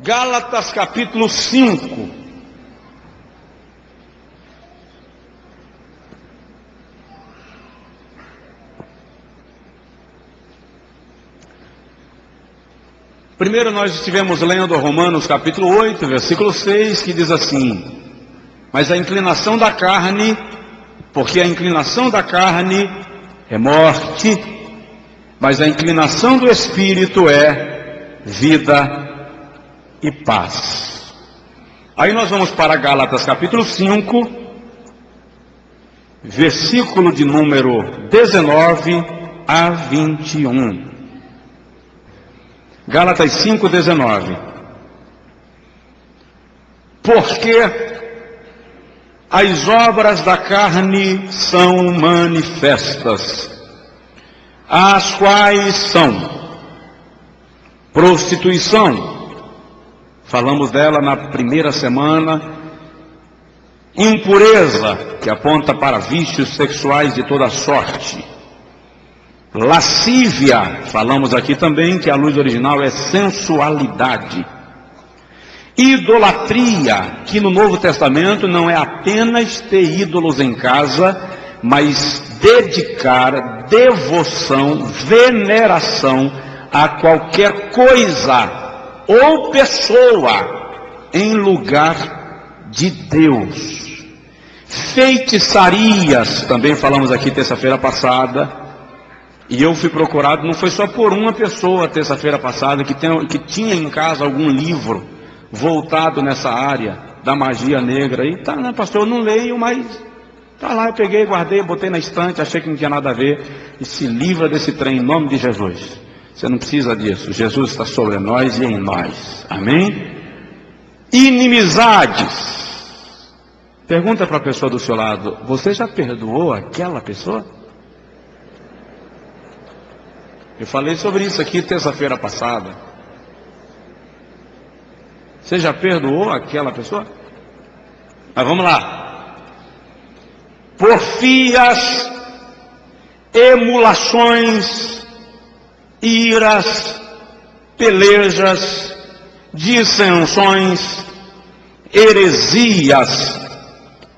Gálatas capítulo 5. Primeiro nós estivemos lendo Romanos capítulo 8, versículo 6, que diz assim: mas a inclinação da carne, porque a inclinação da carne é morte, mas a inclinação do Espírito é vida e paz. Aí nós vamos para Gálatas capítulo 5, versículo de número 19 a 21. Gálatas 5, 19. Porque as obras da carne são manifestas, as quais são prostituição, falamos dela na primeira semana, impureza, que aponta para vícios sexuais de toda sorte, lascívia, falamos aqui também que a luz original é sensualidade, idolatria, que no Novo Testamento não é apenas ter ídolos em casa, mas dedicar devoção, veneração a qualquer coisa ou pessoa em lugar de Deus. Feitiçarias, também falamos aqui terça-feira passada, e eu fui procurado, não foi só por uma pessoa terça-feira passada que tinha em casa algum livro voltado nessa área da magia negra. E tá, né, pastor, eu não leio, mas tá lá, eu peguei, guardei, botei na estante, achei que não tinha nada a ver. E se livra desse trem em nome de Jesus. Você não precisa disso, Jesus está sobre nós e em nós, amém? Inimizades. Pergunta para a pessoa do seu lado: você já perdoou aquela pessoa? Eu falei sobre isso aqui terça-feira passada. Você já perdoou aquela pessoa? Mas vamos lá. Porfias, emulações, iras, pelejas, dissensões, heresias,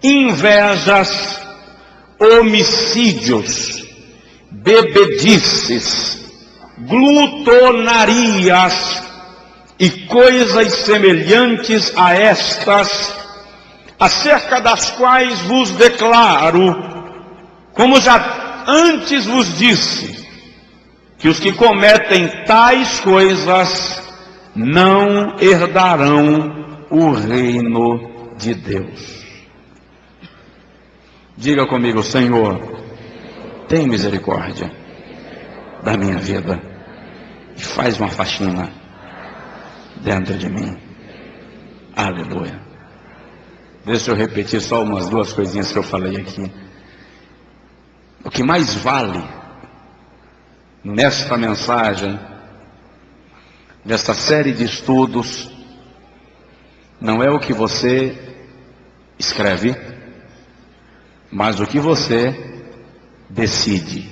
invejas, homicídios, bebedices, glutonarias e coisas semelhantes a estas, acerca das quais vos declaro, como já antes vos disse, que os que cometem tais coisas não herdarão o reino de Deus. Diga comigo: Senhor, tem misericórdia da minha vida e faz uma faxina dentro de mim. Aleluia. Deixa eu repetir só umas duas coisinhas que eu falei aqui. O que mais vale nesta mensagem, nesta série de estudos, não é o que você escreve, mas o que você decide.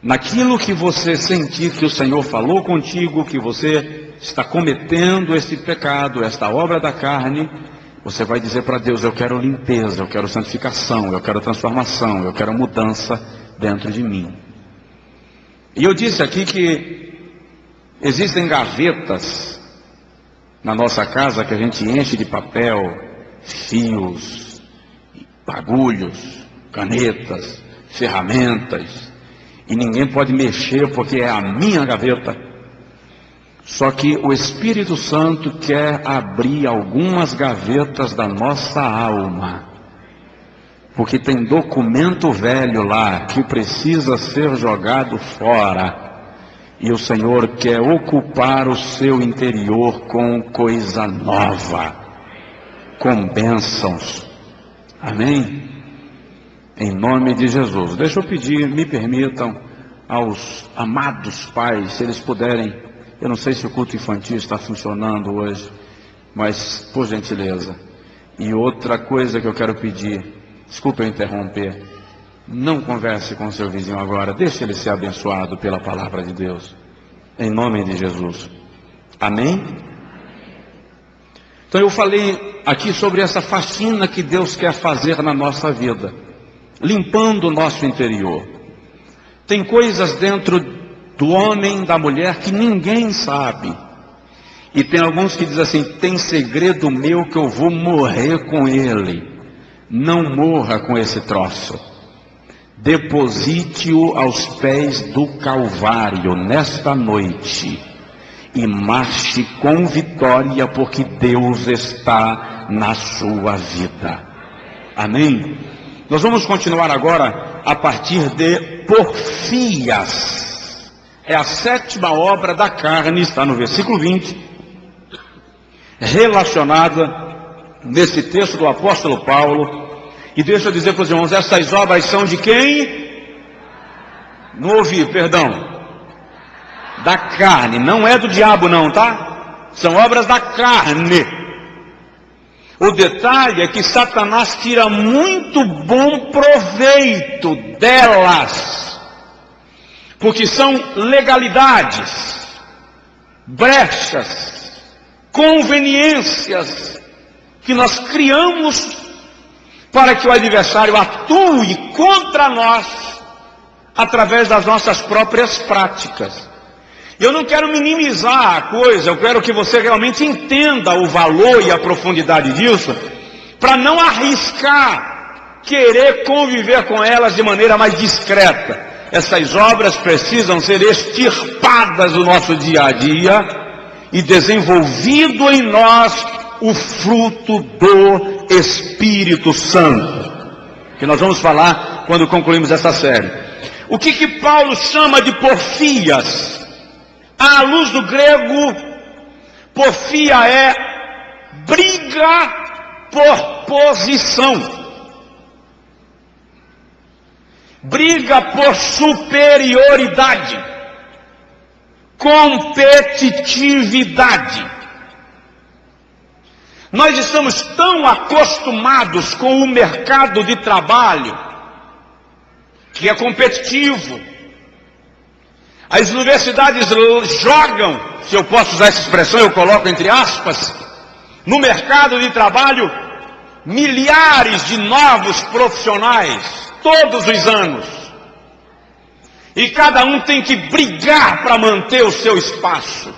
Naquilo que você sentir que o Senhor falou contigo, que você está cometendo esse pecado, esta obra da carne, você vai dizer para Deus: eu quero limpeza, eu quero santificação, eu quero transformação, eu quero mudança dentro de mim. E eu disse aqui que existem gavetas na nossa casa que a gente enche de papel, fios, bagulhos, canetas, ferramentas, e ninguém pode mexer porque é a minha gaveta. Só que o Espírito Santo quer abrir algumas gavetas da nossa alma, porque tem documento velho lá que precisa ser jogado fora, e o Senhor quer ocupar o seu interior com coisa nova, com bênçãos. Amém? Em nome de Jesus. Deixa eu pedir, me permitam, aos amados pais, se eles puderem, eu não sei se o culto infantil está funcionando hoje, mas por gentileza. E outra coisa que eu quero pedir, desculpa eu interromper, não converse com o seu vizinho agora, deixe ele ser abençoado pela palavra de Deus, em nome de Jesus. Amém? Então eu falei aqui sobre essa faxina que Deus quer fazer na nossa vida, limpando o nosso interior. Tem coisas dentro do homem, da mulher, que ninguém sabe. E tem alguns que dizem assim: tem segredo meu que eu vou morrer com ele. Não morra com esse troço. Deposite-o aos pés do Calvário nesta noite e marche com vitória, porque Deus está na sua vida. Amém? Nós vamos continuar agora a partir de porfias. É a 7ª obra da carne, está no versículo 20, relacionada nesse texto do apóstolo Paulo. E deixa eu dizer para os irmãos, essas obras são de quem? Não ouvi, perdão. Da carne, não é do diabo não, tá? São obras da carne. O detalhe é que Satanás tira muito bom proveito delas, porque são legalidades, brechas, conveniências que nós criamos para que o adversário atue contra nós através das nossas próprias práticas. Eu não quero minimizar a coisa, eu quero que você realmente entenda o valor e a profundidade disso, para não arriscar querer conviver com elas de maneira mais discreta. Essas obras precisam ser extirpadas do nosso dia a dia e desenvolvido em nós o fruto do Espírito Santo, que nós vamos falar quando concluirmos essa série. O que Paulo chama de porfias? À luz do grego, porfia é briga por posição, briga por superioridade, competitividade. Nós estamos tão acostumados com o mercado de trabalho, que é competitivo. As universidades jogam, se eu posso usar essa expressão, eu coloco entre aspas, no mercado de trabalho, milhares de novos profissionais, todos os anos. E cada um tem que brigar para manter o seu espaço.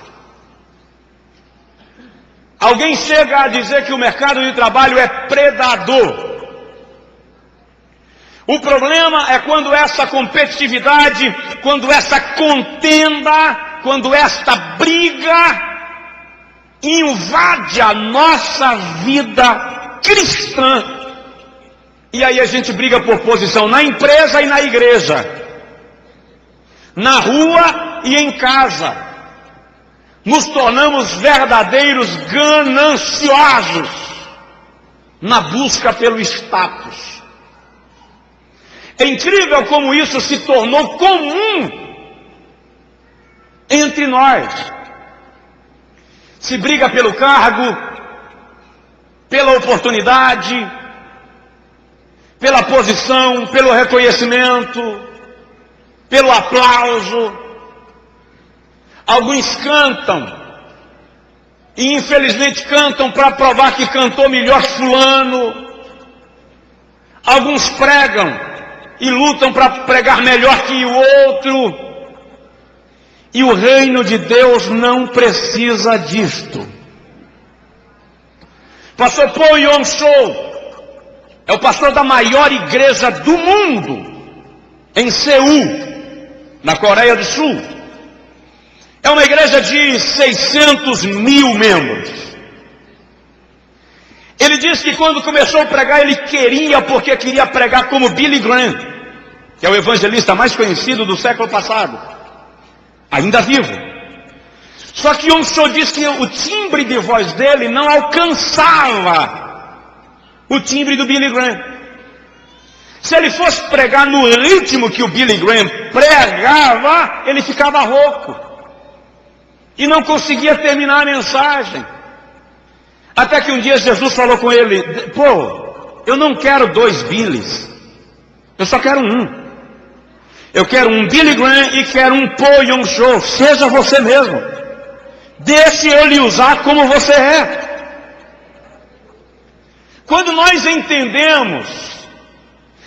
Alguém chega a dizer que o mercado de trabalho é predador. O problema é quando essa competitividade, quando essa contenda, quando esta briga invade a nossa vida cristã. E aí a gente briga por posição na empresa e na igreja, na rua e em casa. Nos tornamos verdadeiros gananciosos na busca pelo status. É incrível como isso se tornou comum entre nós. Se briga pelo cargo, pela oportunidade, pela posição, pelo reconhecimento, pelo aplauso. Alguns cantam, e infelizmente cantam para provar que cantou melhor fulano. Alguns pregam e lutam para pregar melhor que o outro. E o reino de Deus não precisa disto. Pastor Paul Yong-Cho é o pastor da maior igreja do mundo, em Seul, na Coreia do Sul. É uma igreja de 600 mil membros. Ele disse que quando começou a pregar, ele queria pregar como Billy Graham, que é o evangelista mais conhecido do século passado, ainda vivo. Só que Yong-Cho disse que o timbre de voz dele não alcançava o timbre do Billy Graham. Se ele fosse pregar no ritmo que o Billy Graham pregava, ele ficava rouco e não conseguia terminar a mensagem. Até que um dia Jesus falou com ele: pô, eu não quero 2 Billys, eu só quero um. Eu quero um Billy Graham e quero um Paul Yong-Cho. Seja você mesmo. Deixe eu lhe usar como você é. Quando nós entendemos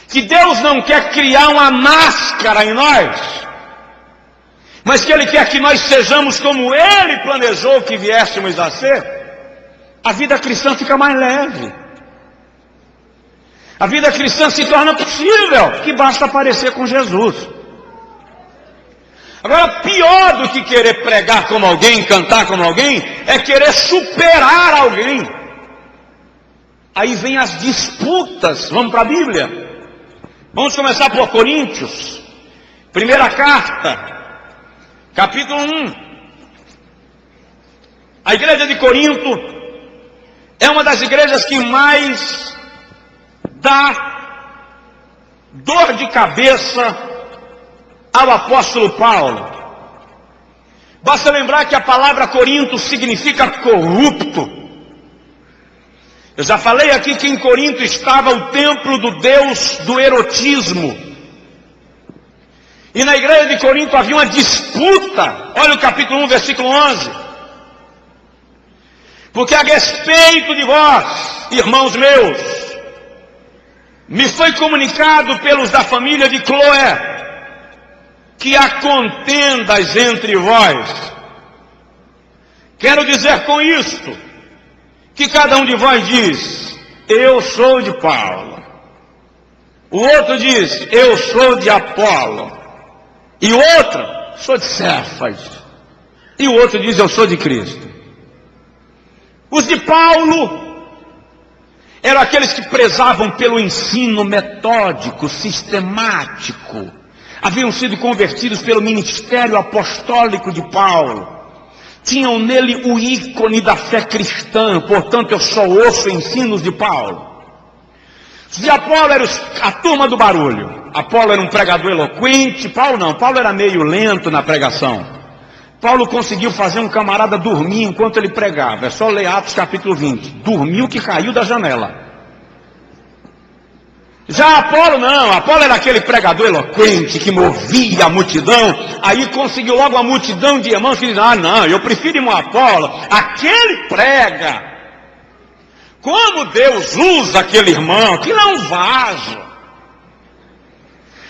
que Deus não quer criar uma máscara em nós, mas que Ele quer que nós sejamos como Ele planejou que viéssemos a ser, a vida cristã fica mais leve. A vida cristã se torna possível, que basta aparecer com Jesus. Agora, pior do que querer pregar como alguém, cantar como alguém, é querer superar alguém. Aí vem as disputas. Vamos para a Bíblia? Vamos começar por Coríntios. Primeira carta, capítulo 1. A igreja de Corinto é uma das igrejas que mais dá dor de cabeça ao apóstolo Paulo. Basta lembrar que a palavra Corinto significa corrupto. Eu já falei aqui que em Corinto estava o templo do deus do erotismo. E na igreja de Corinto havia uma disputa. Olha o capítulo 1, versículo 11. Porque a respeito de vós, irmãos meus, me foi comunicado pelos da família de Cloé, que há contendas entre vós. Quero dizer com isto, que cada um de vós diz, eu sou de Paulo. O outro diz, eu sou de Apolo. E o outro, sou de Cefas. E o outro diz, eu sou de Cristo. Os de Paulo eram aqueles que prezavam pelo ensino metódico, sistemático. Haviam sido convertidos pelo ministério apostólico de Paulo. Tinham nele o ícone da fé cristã, portanto eu só ouço ensinos de Paulo. Os de Apolo eram a turma do barulho. Apolo era um pregador eloquente, Paulo não, Paulo era meio lento na pregação. Paulo conseguiu fazer um camarada dormir enquanto ele pregava. É só ler Atos capítulo 20. Dormiu que caiu da janela. Já Apolo não, Apolo era aquele pregador eloquente que movia a multidão, aí conseguiu logo a multidão de irmãos que dizem, ah não, eu prefiro ir com Apolo, aquele prega. Como Deus usa aquele irmão, que não vaza.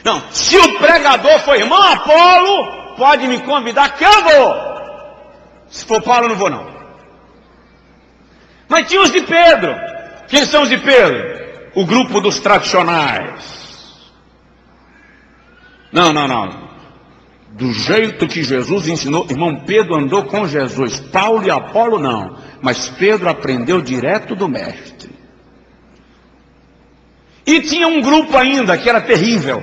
Não, se o pregador for irmão Apolo, pode me convidar que eu vou. Se for Paulo, eu não vou não. Mas tinha os de Pedro. Quem são os de Pedro? O grupo dos tradicionais. Não. Do jeito que Jesus ensinou, irmão, Pedro andou com Jesus. Paulo e Apolo não. Mas Pedro aprendeu direto do mestre. E tinha um grupo ainda que era terrível.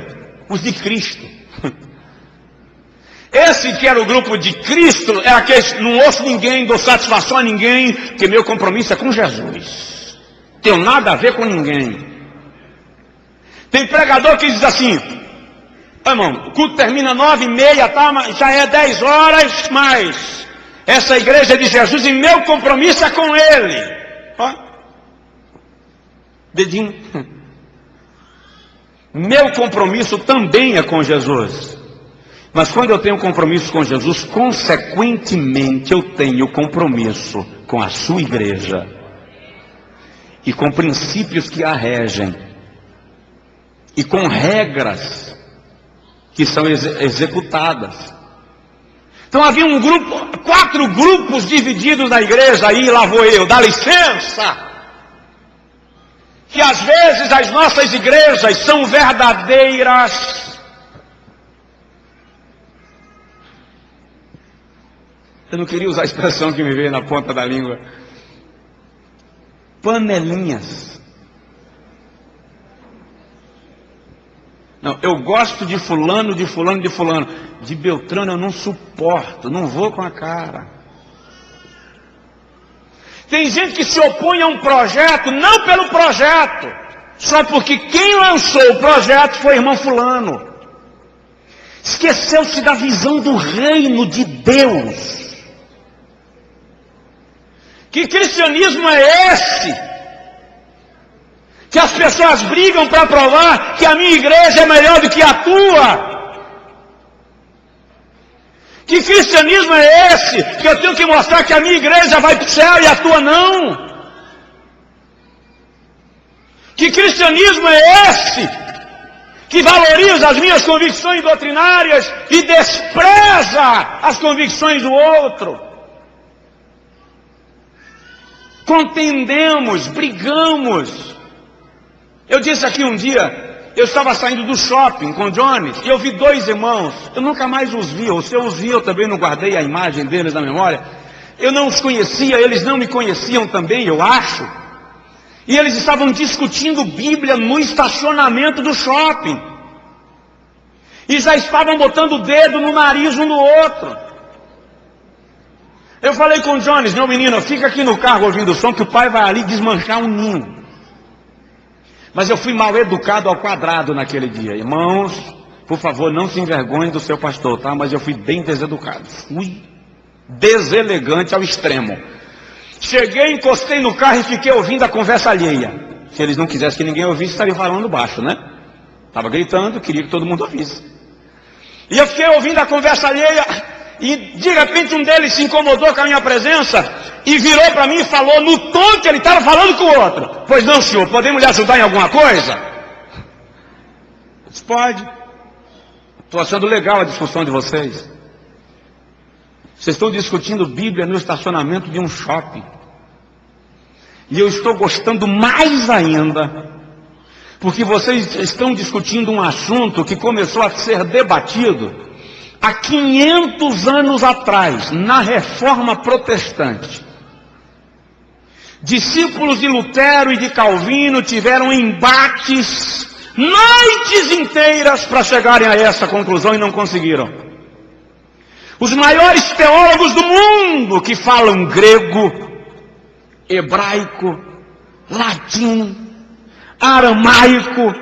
Os de Cristo. Esse que era o grupo de Cristo, é aquele, não ouço ninguém, dou satisfação a ninguém, porque meu compromisso é com Jesus. Tenho nada a ver com ninguém. Tem pregador que diz assim, irmão, o culto termina 9h30, tá, já é 10 horas, mas essa igreja é de Jesus e meu compromisso é com Ele. Ó, dedinho. Meu compromisso também é com Jesus. Mas quando eu tenho compromisso com Jesus, consequentemente eu tenho compromisso com a sua igreja. E com princípios que a regem. E com regras que são executadas. Então havia um grupo, 4 grupos divididos na igreja, aí lá vou eu, dá licença. Que às vezes as nossas igrejas são verdadeiras. Eu não queria usar a expressão que me veio na ponta da língua. Panelinhas. Não, eu gosto de fulano, de fulano, de fulano. De Beltrano eu não suporto, não vou com a cara. Tem gente que se opõe a um projeto, não pelo projeto, só porque quem lançou o projeto foi o irmão fulano. Esqueceu-se da visão do reino de Deus. Que cristianismo é esse? Que as pessoas brigam para provar que a minha igreja é melhor do que a tua. Que cristianismo é esse? Que eu tenho que mostrar que a minha igreja vai para o céu e a tua não? Que cristianismo é esse? Que valoriza as minhas convicções doutrinárias e despreza as convicções do outro. Contendemos, brigamos. Eu disse aqui um dia, eu estava saindo do shopping com o Jones e eu vi dois irmãos. Eu nunca mais os vi, ou se eu os vi, eu também não guardei a imagem deles na memória. Eu não os conhecia, eles não me conheciam também, eu acho. E eles estavam discutindo Bíblia no estacionamento do shopping. E já estavam botando o dedo no nariz um do outro. Eu falei com o Jones, meu menino, fica aqui no carro ouvindo o som que o pai vai ali desmanchar um ninho. Mas eu fui mal educado ao quadrado naquele dia. Irmãos, por favor, não se envergonhem do seu pastor, tá? Mas eu fui bem deseducado. Fui deselegante ao extremo. Cheguei, encostei no carro e fiquei ouvindo a conversa alheia. Se eles não quisessem que ninguém ouvisse, estaria falando baixo, né? Estava gritando, queria que todo mundo ouvisse. E eu fiquei ouvindo a conversa alheia e de repente um deles se incomodou com a minha presença e virou para mim e falou no tom que ele estava falando com o outro. Pois não, senhor, podemos lhe ajudar em alguma coisa? Eu disse, pode. Estou achando legal a discussão de vocês. Vocês estão discutindo Bíblia no estacionamento de um shopping. E eu estou gostando mais ainda, porque vocês estão discutindo um assunto que começou a ser debatido há 500 anos atrás, na Reforma Protestante. Discípulos de Lutero e de Calvino tiveram embates noites inteiras para chegarem a essa conclusão e não conseguiram. Os maiores teólogos do mundo que falam grego, hebraico, latim, aramaico,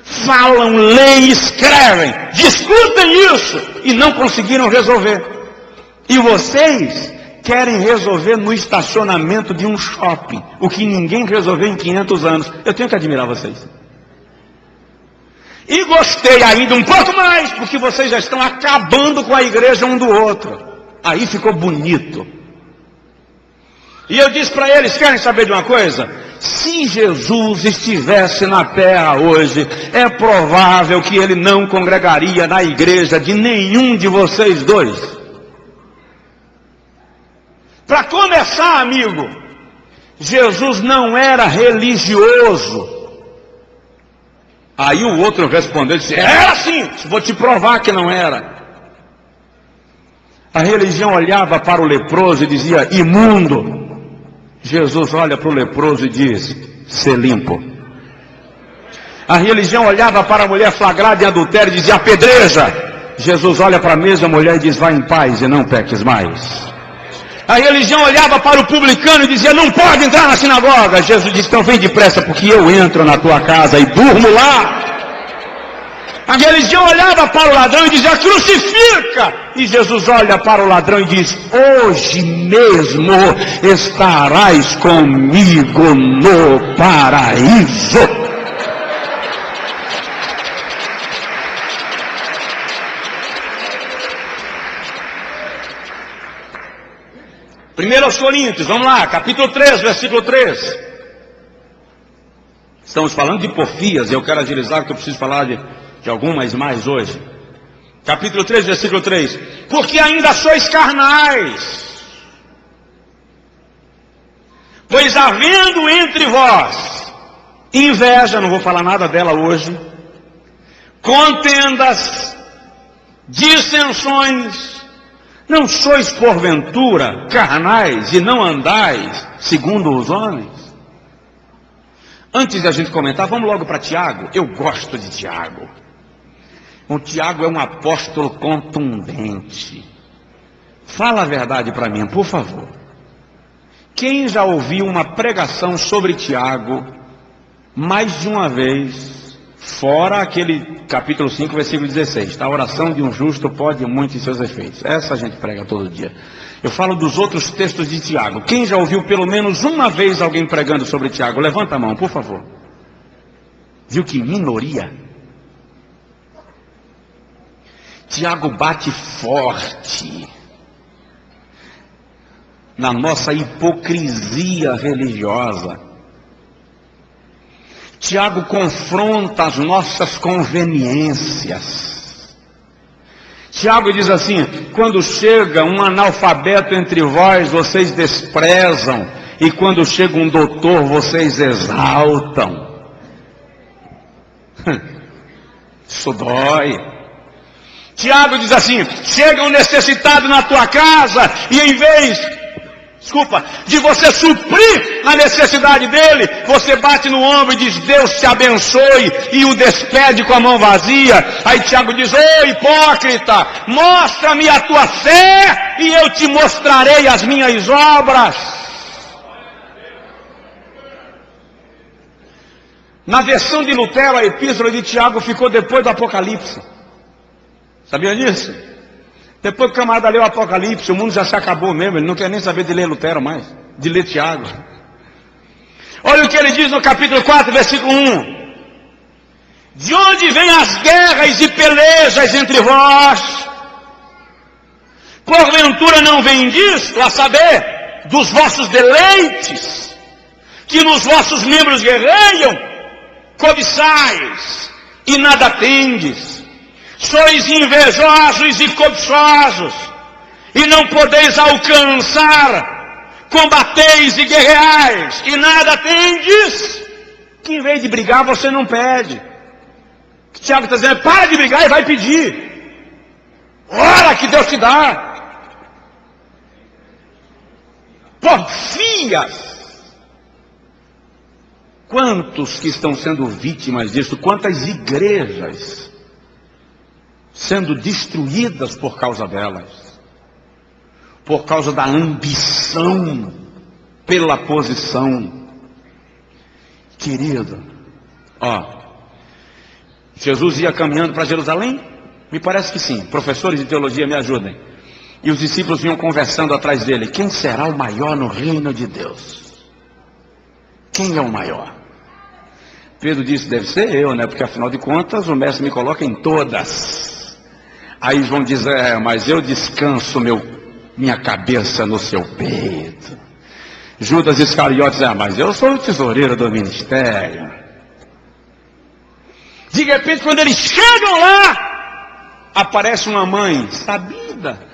falam, leem, escrevem, discutem isso e não conseguiram resolver. E vocês querem resolver no estacionamento de um shopping, o que ninguém resolveu em 500 anos. Eu tenho que admirar vocês. E gostei ainda um pouco mais, porque vocês já estão acabando com a igreja um do outro. Aí ficou bonito. E eu disse para eles, querem saber de uma coisa? Se Jesus estivesse na terra hoje, é provável que ele não congregaria na igreja de nenhum de vocês dois. Para começar, amigo, Jesus não era religioso. Aí o outro respondeu e disse, era sim, vou te provar que não era. A religião olhava para o leproso e dizia, imundo. Jesus olha para o leproso e diz, ser limpo. A religião olhava para a mulher flagrada em adultério e dizia, apedreja. Jesus olha para a mesma mulher e diz, vá em paz e não peques mais. A religião olhava para o publicano e dizia, não pode entrar na sinagoga. Jesus disse, então vem depressa, porque eu entro na tua casa e durmo lá. A religião olhava para o ladrão e dizia, crucifica. E Jesus olha para o ladrão e diz, hoje mesmo estarás comigo no paraíso. Primeiro aos Coríntios, vamos lá, capítulo 3, versículo 3. Estamos falando de porfias, e eu quero agilizar que eu preciso falar de algumas mais hoje. Capítulo 3, versículo 3. Porque ainda sois carnais, pois havendo entre vós inveja, não vou falar nada dela hoje, contendas, dissensões, não sois porventura carnais e não andais segundo os homens? Antes de a gente comentar, vamos logo para Tiago. Eu gosto de Tiago. O Tiago é um apóstolo contundente. Fala a verdade para mim, por favor. Quem já ouviu uma pregação sobre Tiago mais de uma vez, fora aquele capítulo 5, versículo 16, a oração de um justo pode muito em seus efeitos. Essa a gente prega todo dia. Eu falo dos outros textos de Tiago. Quem já ouviu pelo menos uma vez alguém pregando sobre Tiago? Levanta a mão, por favor. Viu que minoria? Tiago bate forte na nossa hipocrisia religiosa. Tiago confronta as nossas conveniências. Tiago diz assim: quando chega um analfabeto entre vós, vocês desprezam, e quando chega um doutor, vocês exaltam. Isso dói. Tiago diz assim: chega um necessitado na tua casa, e em vez de você suprir a necessidade dele, você bate no ombro e diz: Deus te abençoe, e o despede com a mão vazia. Aí Tiago diz: ô hipócrita, mostra-me a tua fé e eu te mostrarei as minhas obras. Na versão de Lutero, a epístola de Tiago ficou depois do Apocalipse. Sabia disso? Depois que o camarada leu o Apocalipse, o mundo já se acabou mesmo. Ele não quer nem saber de ler Lutero mais, de ler Tiago. Olha o que ele diz no capítulo 4, versículo 1. De onde vêm as guerras e pelejas entre vós? Porventura não vem disto, a saber, dos vossos deleites, que nos vossos membros guerreiam? Cobiçais e nada tendes. Sois invejosos e cobiçosos, e não podeis alcançar. Combateis e guerreais, e nada tendes. Que em vez de brigar, você não pede. O que Tiago está dizendo é: para de brigar e vai pedir. Ora que Deus te dá. Porfias. Quantos que estão sendo vítimas disso? Quantas igrejas sendo destruídas por causa delas, por causa da ambição pela posição. Querido, Jesus ia caminhando para Jerusalém? Me parece que sim. Professores de teologia, me ajudem. E os discípulos vinham conversando atrás dele: quem será o maior no reino de Deus? Quem é o maior? Pedro disse: deve ser eu, né? Porque afinal de contas o mestre me coloca em todas. Aí João diz: mas eu descanso minha cabeça no seu peito. Judas Iscariotes: mas eu sou o tesoureiro do ministério. De repente, quando eles chegam lá, aparece uma mãe sabida,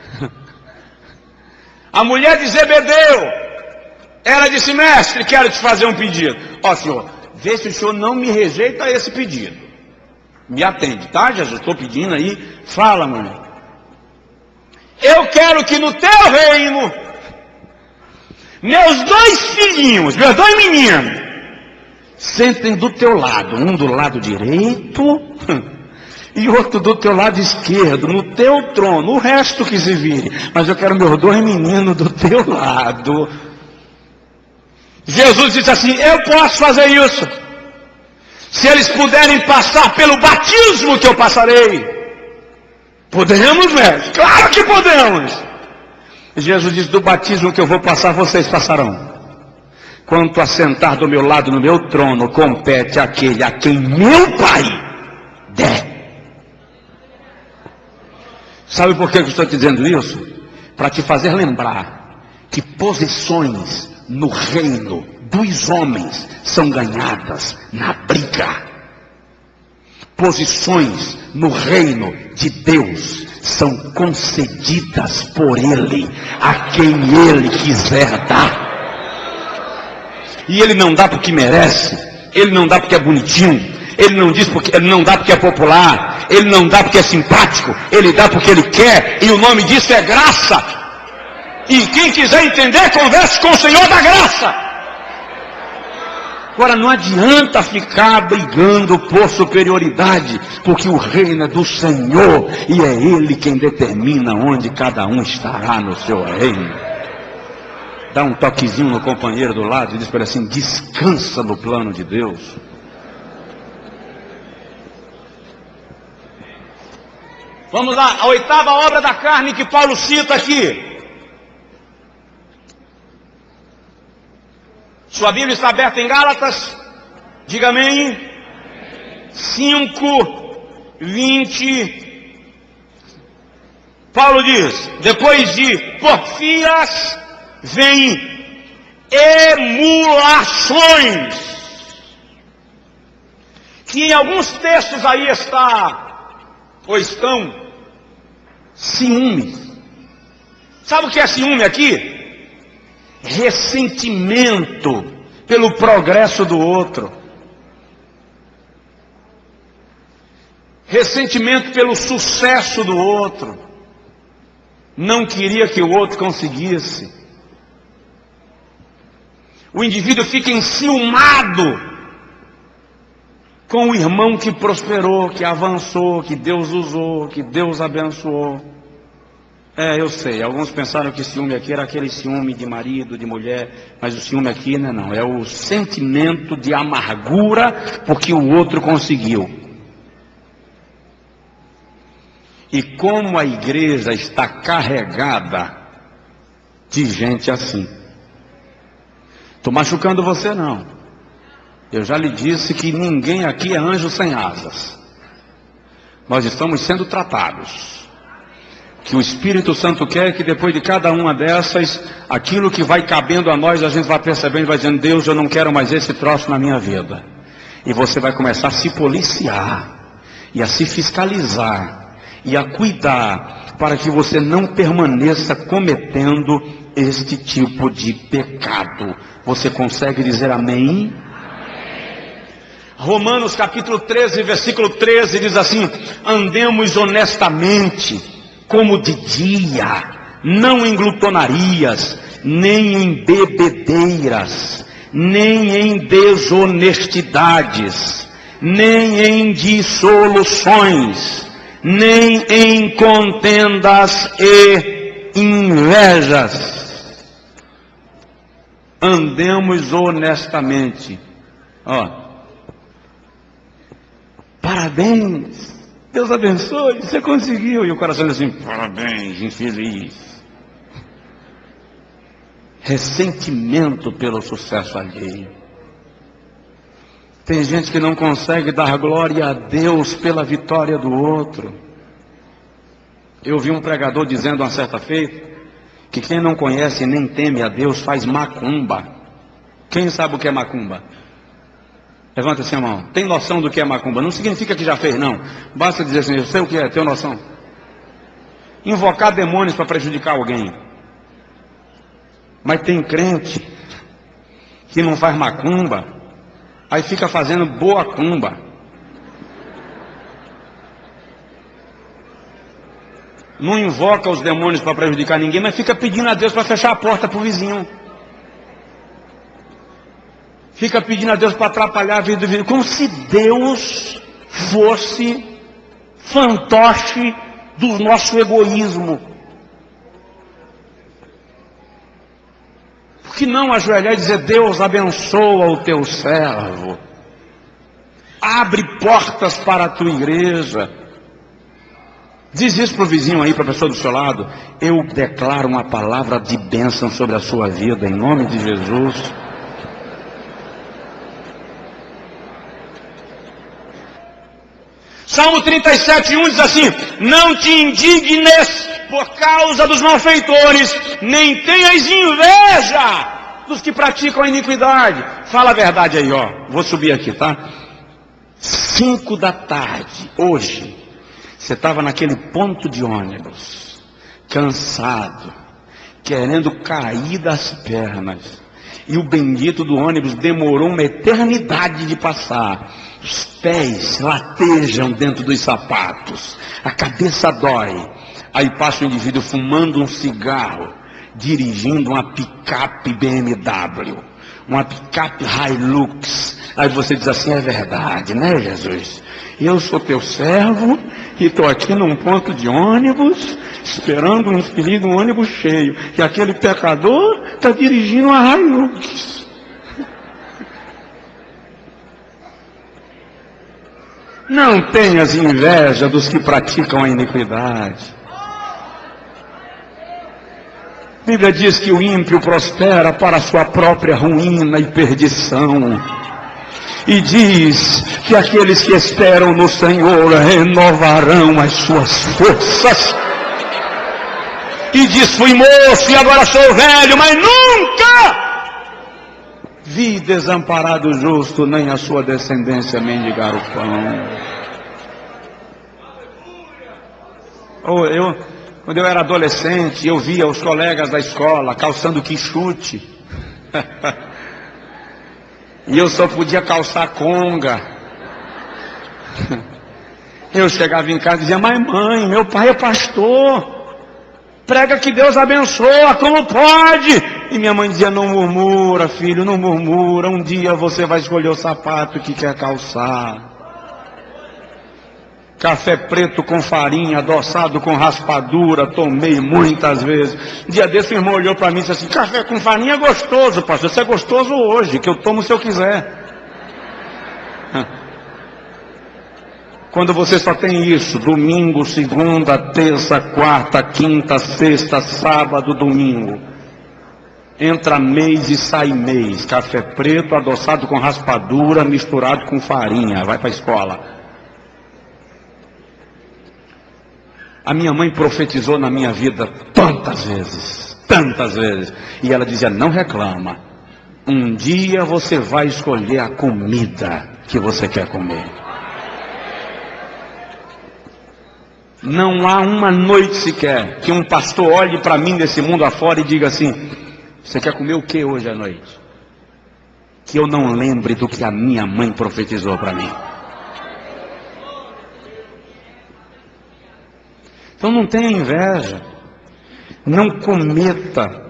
a mulher de Zebedeu. Ela disse: mestre, quero te fazer um pedido. Senhor, vê se o senhor não me rejeita esse pedido. Me atende, tá, Jesus? Estou pedindo aí. Fala, mãe. Eu quero que no teu reino, meus dois filhinhos, meus dois meninos, sentem do teu lado. Um do lado direito e outro do teu lado esquerdo, no teu trono. O resto que se vire. Mas eu quero meus dois meninos do teu lado. Jesus disse assim: eu posso fazer isso, se eles puderem passar pelo batismo que eu passarei. Podemos, mestre? Claro que podemos. Jesus diz: do batismo que eu vou passar, vocês passarão. Quanto a sentar do meu lado no meu trono, compete àquele a quem meu Pai der. Sabe por que eu estou te dizendo isso? Para te fazer lembrar que posições no reino dos homens são ganhadas na briga. Posições no reino de Deus são concedidas por Ele a quem Ele quiser dar. E Ele não dá porque merece, Ele não dá porque é bonitinho, Ele não dá porque é popular, Ele não dá porque é simpático, Ele dá porque Ele quer, e o nome disso é graça. E quem quiser entender, converse com o Senhor da graça. Agora, não adianta ficar brigando por superioridade, porque o reino é do Senhor, e é Ele quem determina onde cada um estará no seu reino. Dá um toquezinho no companheiro do lado e diz para ele assim: descansa no plano de Deus. Vamos lá, a oitava obra da carne que Paulo cita aqui. Sua Bíblia está aberta em Gálatas? Diga amém. 5:20. Paulo diz, depois de porfias, vem emulações. Que em alguns textos aí está, ou estão, ciúmes. Sabe o que é ciúme aqui? Ressentimento pelo progresso do outro. Ressentimento pelo sucesso do outro. Não queria que o outro conseguisse. O indivíduo fica enciumado com o irmão que prosperou, que avançou, que Deus usou, que Deus abençoou. Eu sei, alguns pensaram que ciúme aqui era aquele ciúme de marido, de mulher, mas o ciúme aqui não, é o sentimento de amargura porque o outro conseguiu. E como a igreja está carregada de gente assim. Estou machucando você não. Eu já lhe disse que ninguém aqui é anjo sem asas. Nós estamos sendo tratados. Que o Espírito Santo quer que depois de cada uma dessas, aquilo que vai cabendo a nós, a gente vai percebendo e vai dizendo, Deus, eu não quero mais esse troço na minha vida. E você vai começar a se policiar, e a se fiscalizar, e a cuidar, para que você não permaneça cometendo este tipo de pecado. Você consegue dizer amém? Romanos capítulo 13, versículo 13 diz assim, andemos honestamente, como de dia, não em glutonarias, nem em bebedeiras, nem em desonestidades, nem em dissoluções, nem em contendas e invejas. Andemos honestamente. Parabéns, Deus abençoe, você conseguiu. E o coração diz assim, parabéns, infeliz. Ressentimento pelo sucesso alheio. Tem gente que não consegue dar glória a Deus pela vitória do outro. Eu vi um pregador dizendo uma certa feita, que quem não conhece nem teme a Deus faz macumba. Quem sabe o que é macumba? Levanta assim a mão. Tem noção do que é macumba? Não significa que já fez, não. Basta dizer assim, eu sei o que é, tenho noção. Invocar demônios para prejudicar alguém. Mas tem crente que não faz macumba, aí fica fazendo boa cumba. Não invoca os demônios para prejudicar ninguém, mas fica pedindo a Deus para fechar a porta para o vizinho. Fica pedindo a Deus para atrapalhar a vida do vizinho, como se Deus fosse fantoche do nosso egoísmo. Por que não ajoelhar e dizer, Deus abençoa o teu servo, abre portas para a tua igreja. Diz isso para o vizinho aí, para a pessoa do seu lado, eu declaro uma palavra de bênção sobre a sua vida, em nome de Jesus. Salmo 37:1 diz assim, não te indignes por causa dos malfeitores, nem tenhas inveja dos que praticam a iniquidade. Fala a verdade aí, vou subir aqui, tá? 5 da tarde, hoje, você estava naquele ponto de ônibus, cansado, querendo cair das pernas, e o bendito do ônibus demorou uma eternidade de passar. Os pés latejam dentro dos sapatos, a cabeça dói. Aí passa o indivíduo fumando um cigarro, dirigindo uma picape BMW, uma picape Hilux. Aí você diz assim, é verdade, né, Jesus? Eu sou teu servo e estou aqui num ponto de ônibus, esperando um ônibus cheio. E aquele pecador está dirigindo uma Hilux. Não tenhas inveja dos que praticam a iniquidade. A Bíblia diz que o ímpio prospera para a sua própria ruína e perdição. E diz que aqueles que esperam no Senhor renovarão as suas forças. e diz: fui moço e agora sou velho, mas nunca vi desamparado o justo, nem a sua descendência mendigar o pão. Quando eu era adolescente, eu via os colegas da escola calçando quichute. E eu só podia calçar conga. Eu chegava em casa e dizia: mas mãe, meu pai é pastor, prega que Deus abençoa, como pode? E minha mãe dizia: não murmura, filho, não murmura, um dia você vai escolher o sapato que quer calçar. Café preto com farinha, adoçado com raspadura, tomei muitas vezes. Um dia desse o irmão olhou para mim e disse assim: café com farinha é gostoso, pastor, isso é gostoso hoje, que eu tomo se eu quiser. Quando você só tem isso, domingo, segunda, terça, quarta, quinta, sexta, sábado, domingo, entra mês e sai mês, café preto, adoçado com raspadura, misturado com farinha, vai para a escola. A minha mãe profetizou na minha vida tantas vezes, e ela dizia: não reclama, um dia você vai escolher a comida que você quer comer. Não há uma noite sequer que um pastor olhe para mim desse mundo afora e diga assim: você quer comer o que hoje à noite? Que eu não lembre do que a minha mãe profetizou para mim. Então não tenha inveja, não cometa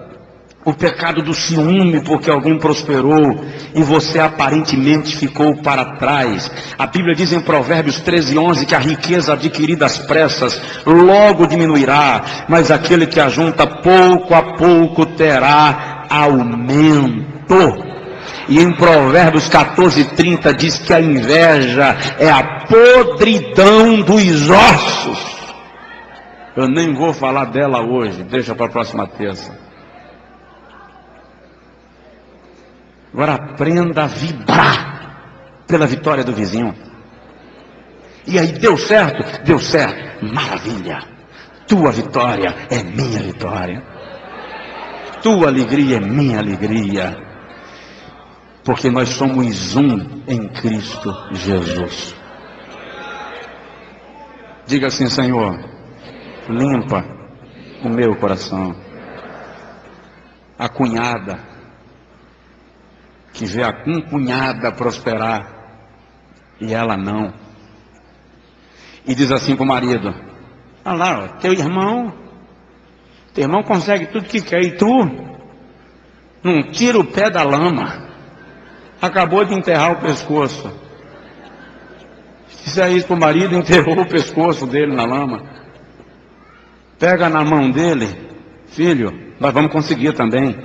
o pecado do ciúme porque alguém prosperou e você aparentemente ficou para trás. A Bíblia diz em Provérbios 13:11 que a riqueza adquirida às pressas logo diminuirá, mas aquele que ajunta pouco a pouco terá aumento. E em Provérbios 14:30 diz que a inveja é a podridão dos ossos. Eu nem vou falar dela hoje, deixa para a próxima terça. Agora aprenda a vibrar pela vitória do vizinho. E aí, deu certo? Deu certo, maravilha. Tua vitória é minha vitória. Tua alegria é minha alegria. Porque nós somos um em Cristo Jesus. Diga assim: Senhor, limpa o meu coração. A cunhada que vê a cunhada prosperar e ela não, e diz assim para o marido: olha lá, ó, teu irmão consegue tudo que quer e tu não tira o pé da lama, acabou de enterrar o pescoço. Isso é isso para o marido, enterrou o pescoço dele na lama. Pega na mão dele: filho, nós vamos conseguir também.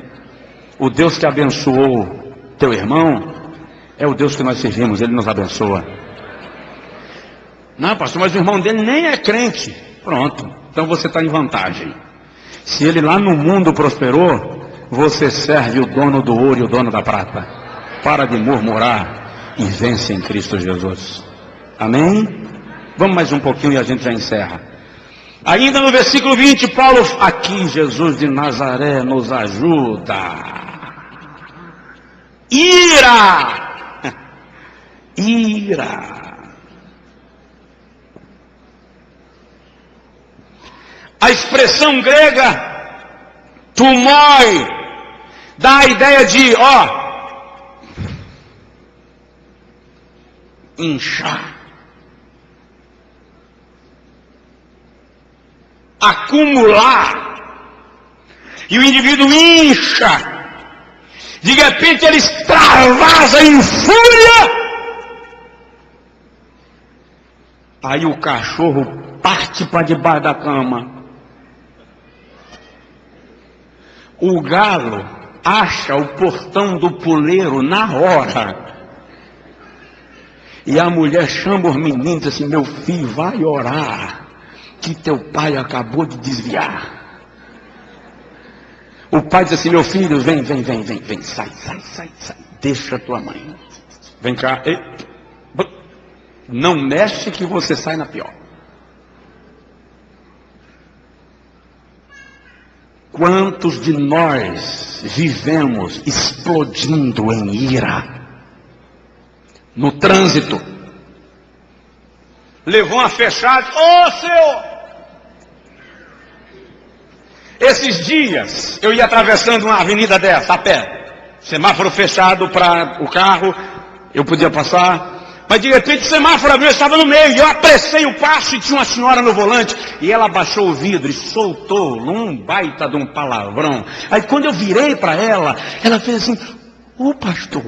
O Deus que abençoou teu irmão é o Deus que nós servimos, ele nos abençoa. Não, pastor, mas o irmão dele nem é crente. Pronto, então você está em vantagem. Se ele lá no mundo prosperou, você serve o dono do ouro e o dono da prata. Para de murmurar e vence em Cristo Jesus. Amém? Vamos mais um pouquinho e a gente já encerra. Ainda no versículo 20, Paulo: aqui Jesus de Nazaré nos ajuda. Ira! Ira! A expressão grega tumoi dá a ideia de, inchar, acumular, e o indivíduo incha, de repente ele extravasa em fúria, aí o cachorro parte para debaixo da cama, o galo acha o portão do puleiro na hora, e a mulher chama os meninos e diz assim: meu filho, vai orar, que teu pai acabou de desviar. O pai diz assim: meu filho, vem, sai, deixa tua mãe, vem cá, não mexe que você sai na pior. Quantos de nós vivemos explodindo em ira? No trânsito. Levou uma fechada. Ô Senhor! Esses dias eu ia atravessando uma avenida dessa a pé. Semáforo fechado para o carro. Eu podia passar. Mas de repente o semáforo abriu, eu estava no meio, e eu apressei o passo e tinha uma senhora no volante, e ela abaixou o vidro e soltou um baita de um palavrão. Aí quando eu virei para ela, ela fez assim: ô pastor.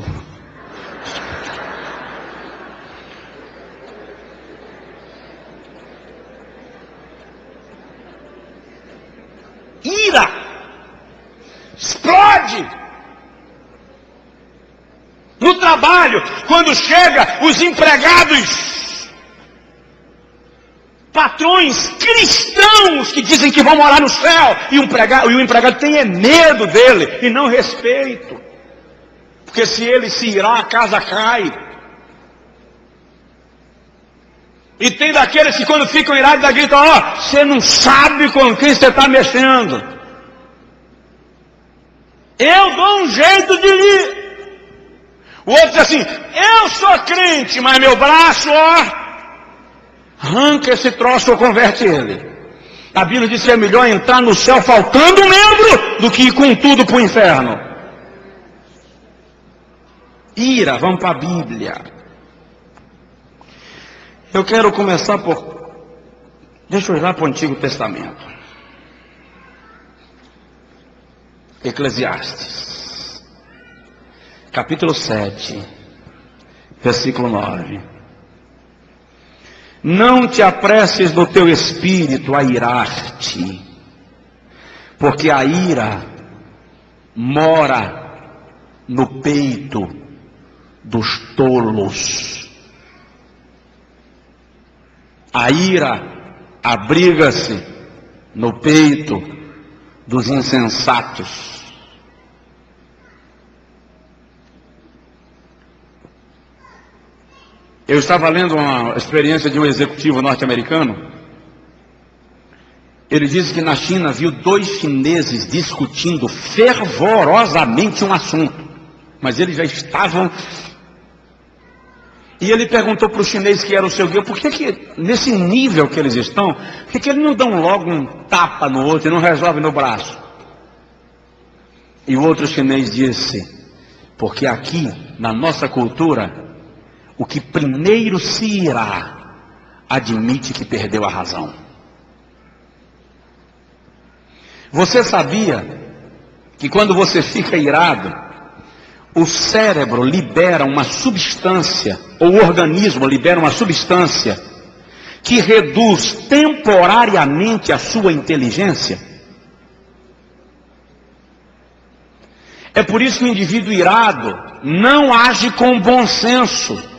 Ira, explode. No trabalho, quando chega os empregados, patrões cristãos que dizem que vão morar no céu, e o empregado tem medo dele e não respeito, porque se ele se irar, a casa cai. E tem daqueles que quando ficam irados, gritam: ó, você não sabe com quem você está mexendo. Eu dou um jeito de ir. O outro diz assim: eu sou crente, mas meu braço, ó, arranca esse troço ou converte ele. A Bíblia diz que é melhor entrar no céu faltando um membro do que ir com tudo para o inferno. Ira, vamos para a Bíblia. Eu quero começar por... Deixa eu ir lá para o Antigo Testamento. Eclesiastes. Capítulo 7, versículo 9. Não te apresses no teu espírito a irar-te, porque a ira mora no peito dos tolos. A ira abriga-se no peito dos insensatos. Eu estava lendo uma experiência de um executivo norte-americano. Ele disse que na China viu 2 chineses discutindo fervorosamente um assunto, mas eles já estavam... E ele perguntou para o chinês que era o seu guia: por que nesse nível que eles estão, por que eles não dão logo um tapa no outro e não resolvem no braço? E o outro chinês disse: porque aqui, na nossa cultura, o que primeiro se irá, admite que perdeu a razão. Você sabia que quando você fica irado, o cérebro libera uma substância, ou o organismo libera uma substância, que reduz temporariamente a sua inteligência? É por isso que o indivíduo irado não age com bom senso,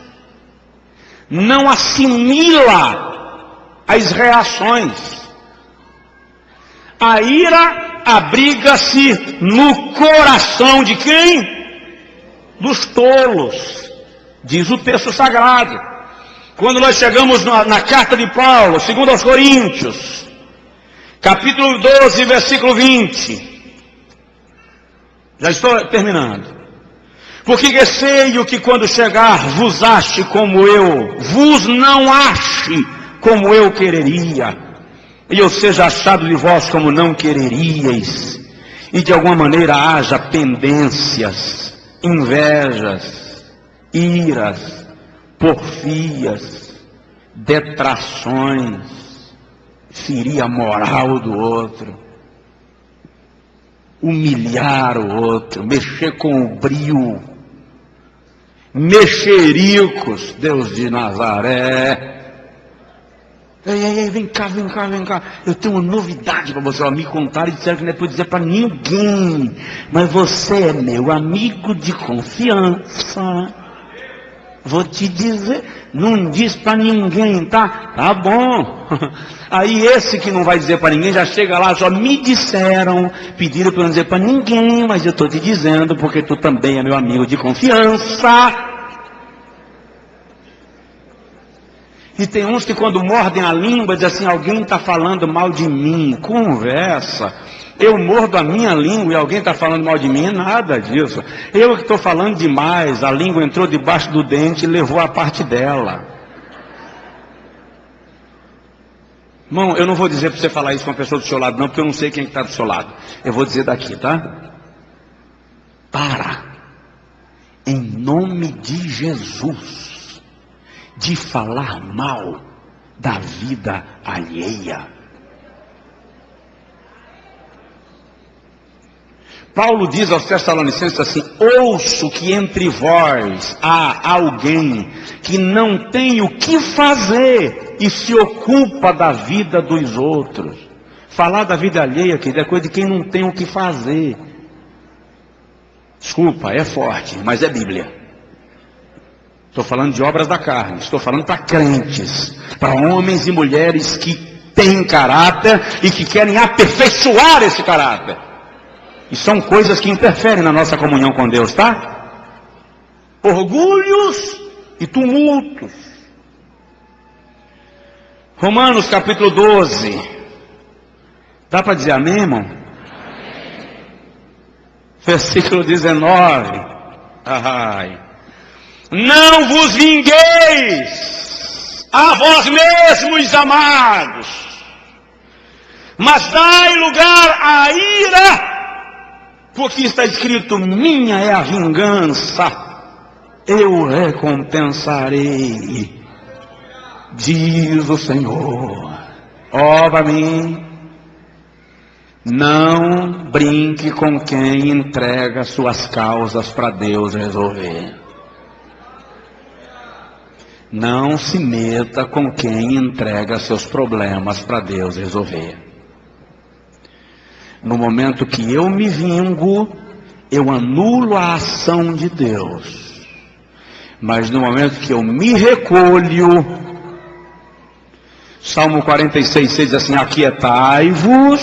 não assimila as reações. A ira abriga-se no coração de quem? Dos tolos, diz o texto sagrado. Quando nós chegamos na carta de Paulo, segundo aos Coríntios, capítulo 12, versículo 20, já estou terminando. Porque receio que quando chegar vos ache como eu, vos não ache como eu quereria, e eu seja achado de vós como não quereríeis, e de alguma maneira haja pendências, invejas, iras, porfias, detrações, ferir a moral do outro, humilhar o outro, mexer com o brio, mexericos, Deus de Nazaré. Ei, vem cá. Eu tenho uma novidade para você. Me contaram e disseram que não é para dizer para ninguém, mas você é meu amigo de confiança. Vou te dizer, não diz para ninguém, tá? Tá bom. Aí esse que não vai dizer para ninguém já chega lá, só me disseram, pediram para não dizer para ninguém, mas eu estou te dizendo porque tu também é meu amigo de confiança. E tem uns que quando mordem a língua dizem assim: alguém está falando mal de mim. Conversa. Eu mordo a minha língua e alguém está falando mal de mim? Nada disso. Eu que estou falando demais, a língua entrou debaixo do dente e levou a parte dela. Irmão, eu não vou dizer para você falar isso com a pessoa do seu lado não, porque eu não sei quem está do seu lado. Eu vou dizer daqui, tá? Para, em nome de Jesus, de falar mal da vida alheia. Paulo diz aos Tessalonicenses assim: ouço que entre vós há alguém que não tem o que fazer e se ocupa da vida dos outros. Falar da vida alheia, querido, é coisa de quem não tem o que fazer. Desculpa, é forte, mas é Bíblia. Estou falando de obras da carne, estou falando para crentes, para homens e mulheres que têm caráter e que querem aperfeiçoar esse caráter. E são coisas que interferem na nossa comunhão com Deus, tá? Orgulhos e tumultos. Romanos capítulo 12. Dá para dizer amém, irmão? Versículo 19. Ai. Não vos vingueis a vós mesmos, amados, mas dai lugar à ira, porque está escrito: minha é a vingança, eu recompensarei, diz o Senhor. Ó, para mim, não brinque com quem entrega suas causas para Deus resolver. Não se meta com quem entrega seus problemas para Deus resolver. No momento que eu me vingo, eu anulo a ação de Deus. Mas no momento que eu me recolho, Salmo 46, 6 diz assim: aquietai-vos,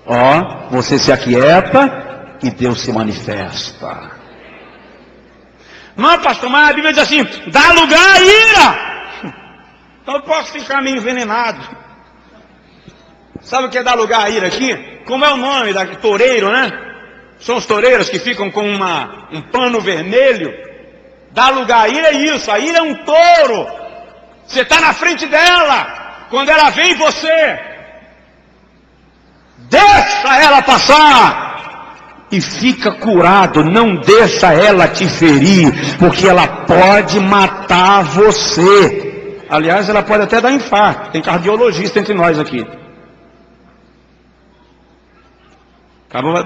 ó, você se aquieta e Deus se manifesta. Não, pastor, mas a Bíblia diz assim: dá lugar à ira. Então eu posso ficar meio envenenado. Sabe o que é dar lugar à ira aqui? Como é o nome da toureiro, né? São os toureiros que ficam com um pano vermelho. Dar lugar à ira é isso. A ira é um touro. Você está na frente dela. Quando ela vem em você, deixa ela passar. E fica curado. Não deixa ela te ferir, porque ela pode matar você. Aliás, ela pode até dar infarto. Tem cardiologista entre nós aqui.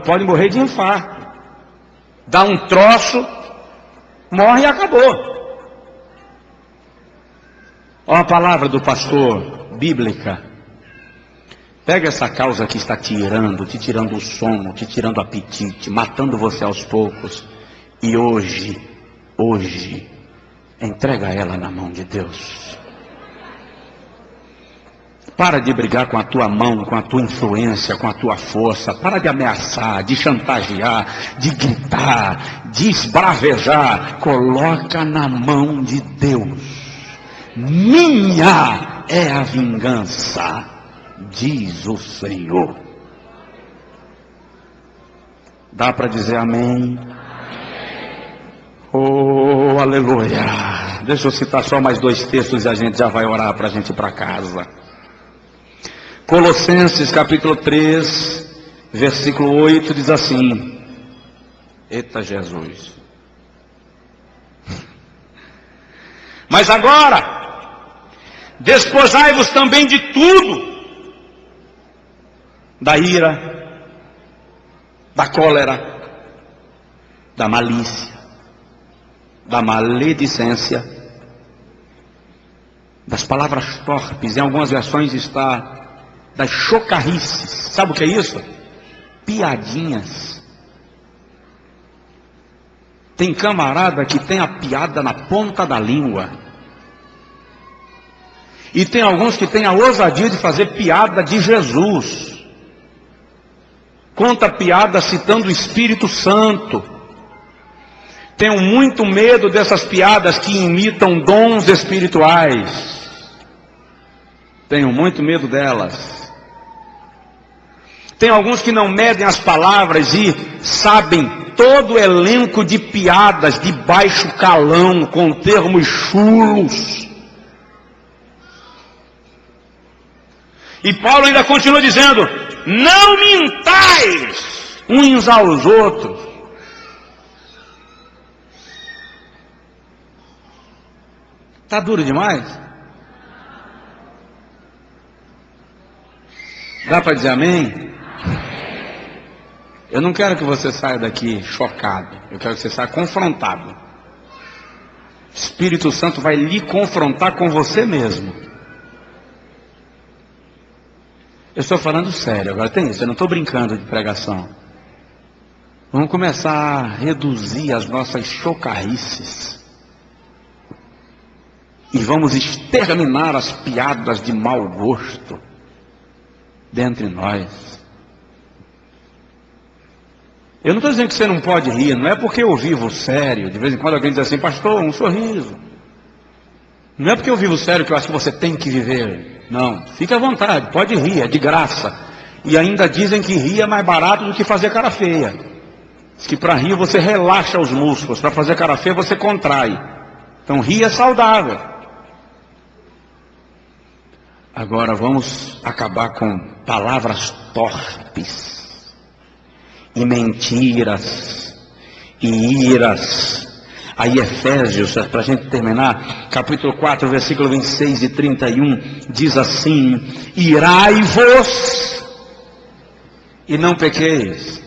Pode morrer de infarto. Dá um troço, morre e acabou. Olha a palavra do pastor bíblica. Pega essa causa que está te tirando o sono, te tirando o apetite, matando você aos poucos. E hoje, entrega ela na mão de Deus. Para de brigar com a tua mão, com a tua influência, com a tua força. Para de ameaçar, de chantagear, de gritar, de esbravejar. Coloca na mão de Deus. Minha é a vingança, diz o Senhor. Dá para dizer amém? Oh, aleluia. Deixa eu citar só mais 2 textos e a gente já vai orar para a gente ir para casa. Colossenses capítulo 3, versículo 8 diz assim: eita Jesus. Mas agora, despojai-vos também de tudo: da ira, da cólera, da malícia, da maledicência, das palavras torpes. Em algumas versões está das chocarrices. Sabe o que é isso? Piadinhas. Tem camarada que tem a piada na ponta da língua. E tem alguns que têm a ousadia de fazer piada de Jesus. Conta piada citando o Espírito Santo. Tenho muito medo dessas piadas que imitam dons espirituais. Tenho muito medo delas. Tem alguns que não medem as palavras e sabem todo o elenco de piadas de baixo calão, com termos chulos. E Paulo ainda continua dizendo: não mintais uns aos outros. Está duro demais? Dá para dizer amém? Eu não quero que você saia daqui chocado. Eu quero que você saia confrontado. O Espírito Santo vai lhe confrontar com você mesmo. Eu estou falando sério, agora tem isso, eu não estou brincando de pregação. Vamos começar a reduzir as nossas chocarrices. E vamos exterminar as piadas de mau gosto dentre nós. Eu não estou dizendo que você não pode rir, não é porque eu vivo sério. De vez em quando alguém diz assim: pastor, um sorriso. Não é porque eu vivo sério que eu acho que você tem que viver. Não, fique à vontade, pode rir, é de graça. E ainda dizem que rir é mais barato do que fazer cara feia. Diz que para rir você relaxa os músculos, para fazer cara feia você contrai. Então rir é saudável. Agora vamos acabar com palavras torpes, e mentiras, e iras. Aí Efésios, para a gente terminar, capítulo 4, versículo 26 e 31, diz assim: irai-vos e não pequeis.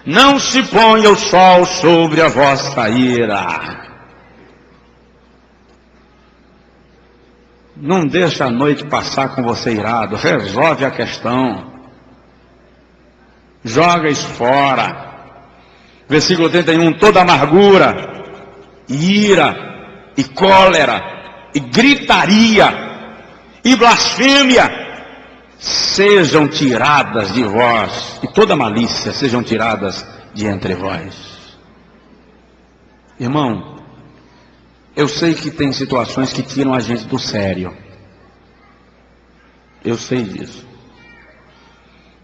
Não se ponha o sol sobre a vossa ira. Não deixa a noite passar com você irado, resolve a questão. Joga isso fora. Versículo 31, toda amargura, ira, e cólera, e gritaria, e blasfêmia, sejam tiradas de vós, e toda malícia sejam tiradas de entre vós. Irmão, eu sei que tem situações que tiram a gente do sério. Eu sei disso.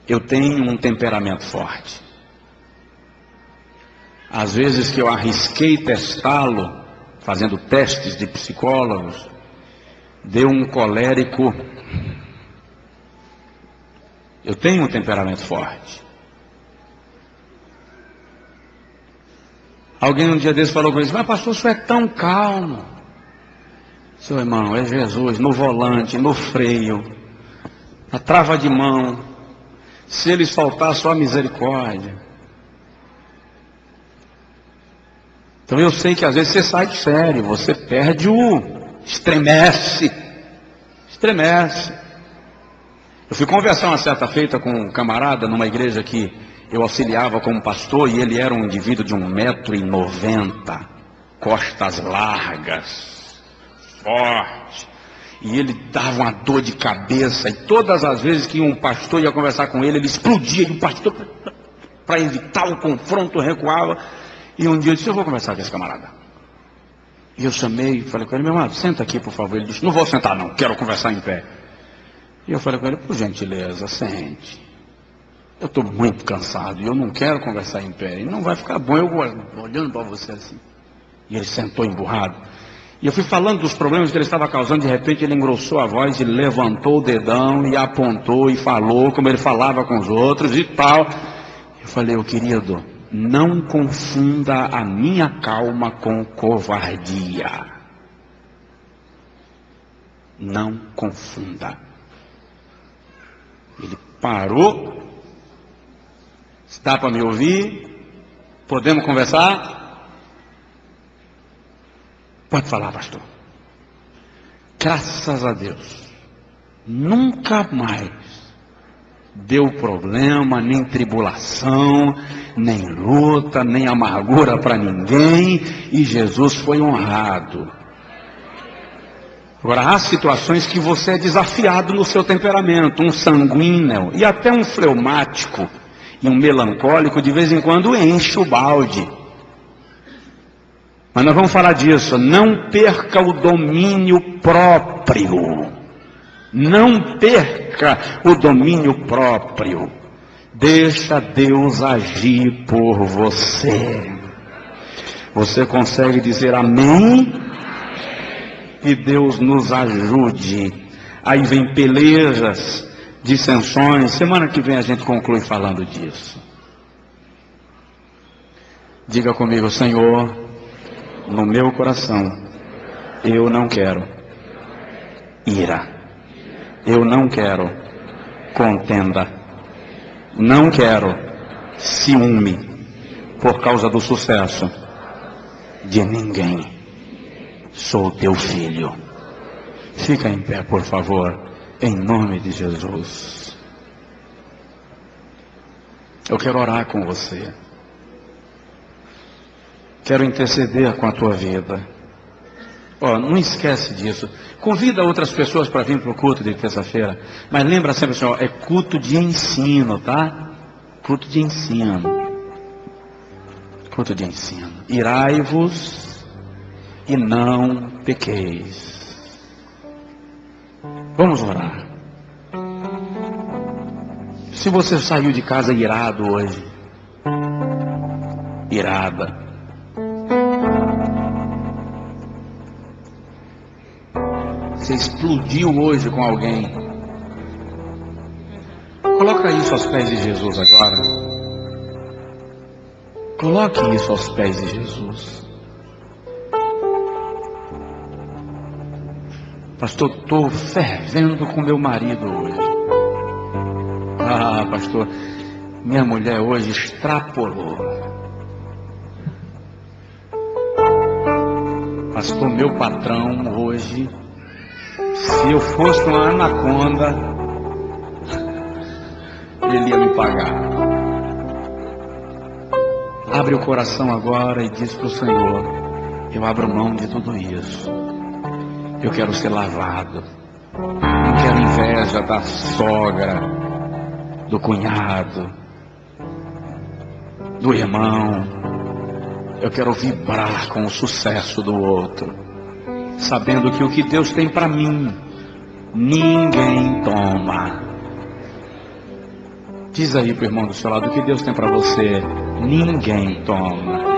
Eu tenho um temperamento forte. Às vezes que eu arrisquei testá-lo, fazendo testes de psicólogos, deu um colérico. Eu tenho um temperamento forte. Alguém um dia desse falou comigo: mas pastor, isso é tão calmo. Seu irmão, é Jesus no volante, no freio, na trava de mão. Se eles faltar, só a misericórdia. Então eu sei que às vezes você sai de sério, você perde estremece. Eu fui conversar uma certa feita com um camarada numa igreja que eu auxiliava como pastor, e ele era um indivíduo de 1,90 m, costas largas, forte, e ele dava uma dor de cabeça, e todas as vezes que um pastor ia conversar com ele, ele explodia, e o pastor, para evitar o confronto, recuava. E um dia eu disse: eu vou conversar com esse camarada. E eu chamei e falei com ele: meu irmão, senta aqui por favor. Ele disse: não vou sentar não, quero conversar em pé. E eu falei com ele: por gentileza, sente. Eu estou muito cansado e eu não quero conversar em pé. E não vai ficar bom eu olhando para você assim. E ele sentou emburrado. E eu fui falando dos problemas que ele estava causando. De repente ele engrossou a voz e levantou o dedão e apontou e falou como ele falava com os outros e tal. Eu falei: ô querido, não confunda a minha calma com covardia. Não confunda. Ele parou. Está para me ouvir? Podemos conversar? Pode falar, pastor. Graças a Deus, nunca mais deu problema, nem tribulação, nem luta, nem amargura para ninguém, e Jesus foi honrado. Agora, há situações que você é desafiado no seu temperamento. Um sanguíneo e até um fleumático e um melancólico de vez em quando enche o balde. Mas nós vamos falar disso. Não perca o domínio próprio. Não perca o domínio próprio. Deixa Deus agir por você. Você consegue dizer amém? Que Deus nos ajude. Aí vem pelejas, dissensões. Semana que vem a gente conclui falando disso. Diga comigo: Senhor, no meu coração, eu não quero ira. Eu não quero contenda. Não quero ciúme por causa do sucesso de ninguém. Sou teu filho. Fica em pé, por favor, em nome de Jesus. Eu quero orar com você. Quero interceder com a tua vida. Não esquece disso. Convida outras pessoas para vir para o culto de terça-feira. Mas lembra sempre assim, é culto de ensino, tá? Culto de ensino. Culto de ensino. Irai-vos e não pequeis. Vamos orar. Se você saiu de casa irado hoje, irada, você explodiu hoje com alguém, coloca isso aos pés de Jesus agora. Coloque isso aos pés de Jesus. Pastor, estou fervendo com meu marido hoje. Pastor, minha mulher hoje extrapolou. Pastor, meu patrão hoje, se eu fosse uma anaconda, ele ia me pagar. Abre o coração agora e diz para o Senhor: eu abro mão de tudo isso. Eu quero ser lavado. Não quero inveja da sogra, do cunhado, do irmão. Eu quero vibrar com o sucesso do outro, sabendo que o que Deus tem para mim, ninguém toma. Diz aí para o irmão do seu lado: o que Deus tem para você, ninguém toma.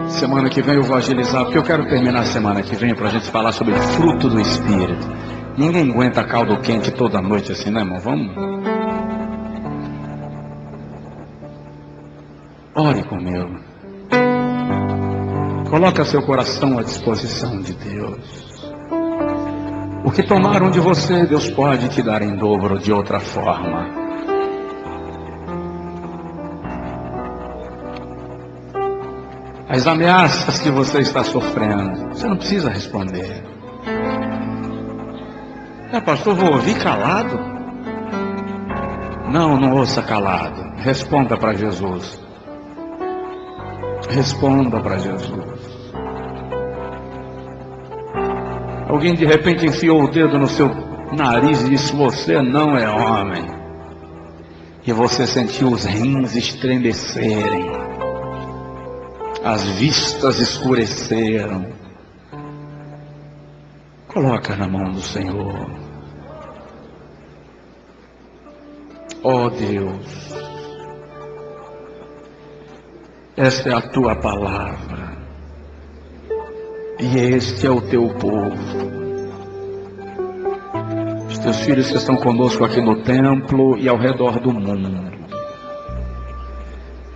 Semana que vem eu vou agilizar, porque eu quero terminar a semana que vem para a gente falar sobre fruto do Espírito. Ninguém aguenta caldo quente toda noite assim, né, irmão? Vamos? Ore comigo. Coloca seu coração à disposição de Deus. O que tomaram de você, Deus pode te dar em dobro de outra forma. As ameaças que você está sofrendo, você não precisa responder. Pastor, vou ouvir calado? Não ouça calado. Responda para Jesus. Responda para Jesus. Alguém de repente enfiou o dedo no seu nariz e disse: você não é homem. E você sentiu os rins estremecerem. As vistas escureceram. Coloca na mão do Senhor. Ó Deus, esta é a tua palavra e este é o teu povo, os teus filhos que estão conosco aqui no templo e ao redor do mundo.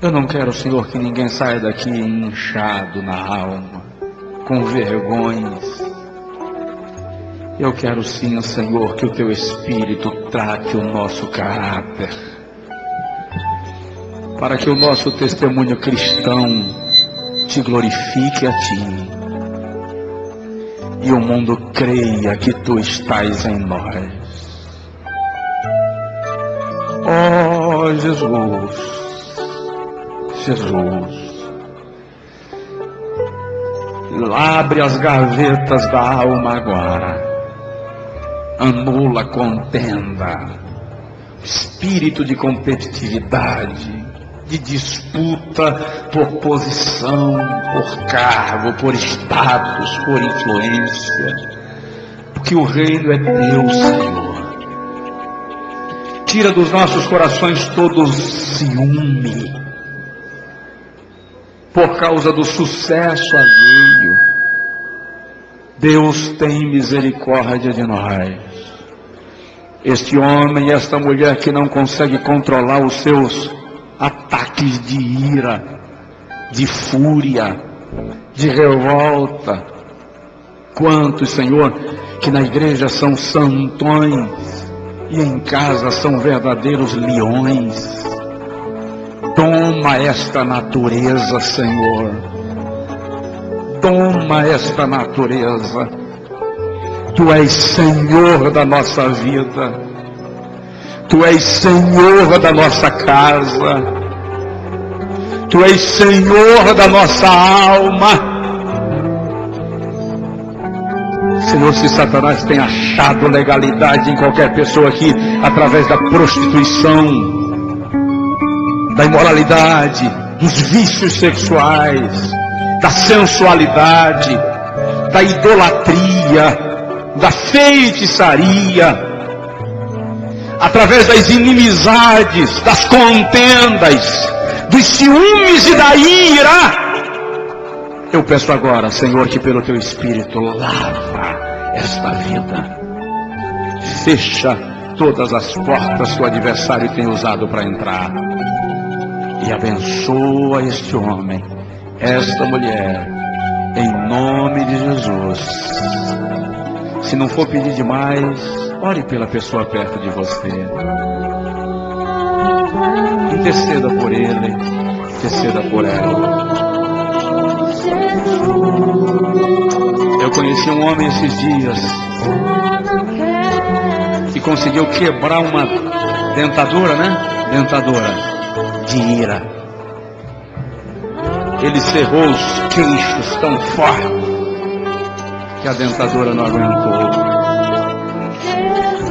Eu não quero, Senhor, que ninguém saia daqui inchado na alma, com vergonhas. Eu quero sim, Senhor, que o teu Espírito trate o nosso caráter, para que o nosso testemunho cristão te glorifique a ti e o mundo creia que tu estás em nós. Oh Jesus, abre as gavetas da alma agora. Anula a contenda, espírito de competitividade, de disputa por posição, por cargo, por status, por influência. Porque o reino é teu, Senhor. Tira dos nossos corações todo ciúme por causa do sucesso alheio. Deus tem misericórdia de nós. Este homem e esta mulher que não consegue controlar os seus ataques de ira, de fúria, de revolta. Quantos, Senhor, que na igreja são santões e em casa são verdadeiros leões. Toma esta natureza, Senhor. Toma esta natureza. Tu és Senhor da nossa vida. Tu és Senhor da nossa casa. Tu és Senhor da nossa alma. Senhor, se Satanás tem achado legalidade em qualquer pessoa aqui, através da prostituição, da imoralidade, dos vícios sexuais, da sensualidade, da idolatria, da feitiçaria, através das inimizades, das contendas, dos ciúmes e da ira, eu peço agora, Senhor, que pelo Teu Espírito lava esta vida, fecha todas as portas que o adversário tem usado para entrar, e abençoa este homem, esta mulher, em nome de Jesus. Se não for pedir demais, ore pela pessoa perto de você. Interceda por ele, interceda por ela. Eu conheci um homem esses dias que conseguiu quebrar uma dentadura, né? Dentadura de ira. Ele cerrou os queixos tão forte que a dentadura não aguentou.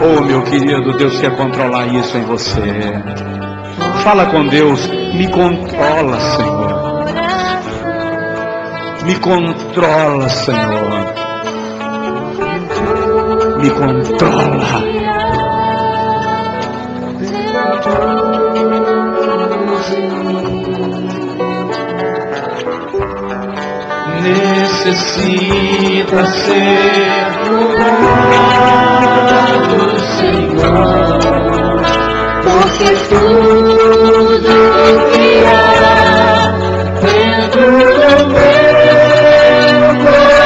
Oh, meu querido, Deus quer controlar isso em você. Fala com Deus, me controla, Senhor. Me controla, Senhor. Me controla. Necessita ser curado, Senhor, porque tudo que há dentro do meu coração